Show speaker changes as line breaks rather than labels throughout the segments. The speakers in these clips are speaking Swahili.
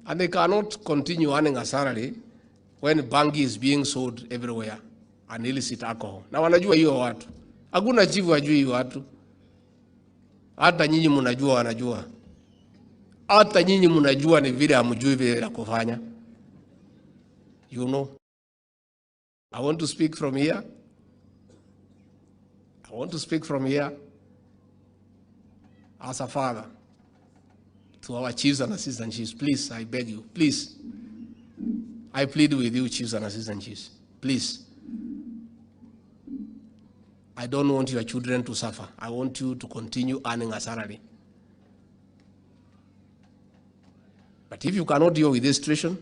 And they cannot continue earning a salary when bangi is being sold everywhere and illicit alcohol. Na wanajua hiyo watu. Hakuna chifu hajui hiyo watu. Hata nyinyi mnajua wanajua. Hata nyinyi mnajua ni vile hamjui vile la kufanya. You know. I want to speak from here. I want to speak from here as a father to our chiefs and assistant chiefs. Please, I beg you, please. I plead with you, chiefs and assistant chiefs. Please. I don't want your children to suffer. I want you to continue earning a salary. But if you cannot deal with this situation,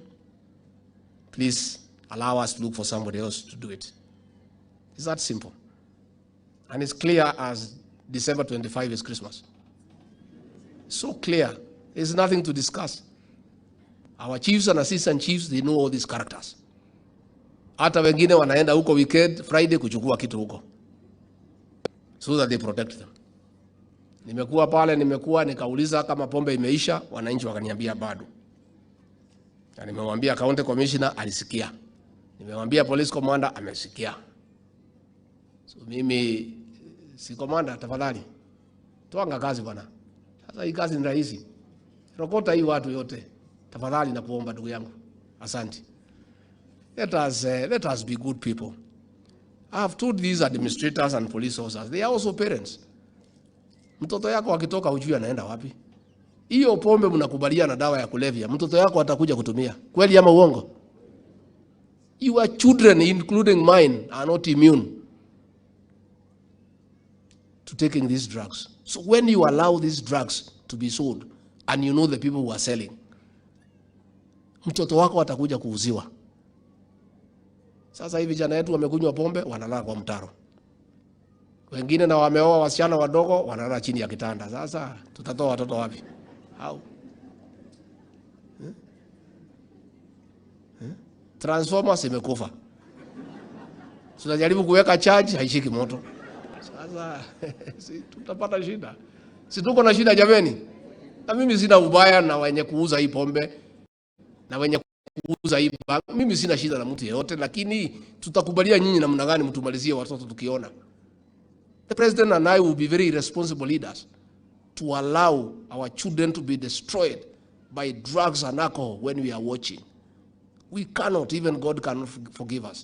please allow us to look for somebody else to do it. It's that simple. And it's clear as December 25 is Christmas. So clear. There's nothing to discuss. Our chiefs and assistant chiefs, they know all these characters. Hata wengine wanaenda huko weekend, Friday kuchukua kitu huko. So that they protect them. Nimekuwa pale, nikauliza kama pombe imeisha, wananchi wakaniambia bado. Na nimemwambia county commissioner alisikia. Nimemwambia police commander amesikia. So mimi si commander, tafadhali toanga kazi bwana. Sasa hii kazi ni rahisi. Rokota hii watu yote. Tafadhali nakuomba ndugu yangu. Asante. Let us be good people. I have told these administrators and police officers, they are also parents. Mtoto yako akitoka hujui anaenda wapi? Hiyo pombe mnakubaliana na dawa ya kulevya, mtoto yako atakuja kutumia. Kweli ama uongo? Your children, including mine, are not immune to taking these drugs. So when you allow these drugs to be sold, and you know the people who are selling, mtoto wako atakuja kuuziwa. Sasa hivi vijana wetu wamekunywa pombe, wanalala kwa mtaro. Wengine na wameoa wasichana wadogo, wanalala chini ya kitanda. Sasa tutatoa watoto wapi? How? Transformers imekufa. Tunajaribu kuweka charge, haishiki moto. Sasa si tutapata shida. Si tuko na shida jameni? Na mimi sina ubaya na wenye kuuza hii pombe na wenye kuuza hii bangi. Mimi sina shida na mtu yeyote, lakini tutakubalia nyinyi namna gani mtumalizie watoto tukiona. The president and I will be very responsible leaders to allow our children to be destroyed by drugs and alcohol when we are watching. We cannot, even God cannot forgive us.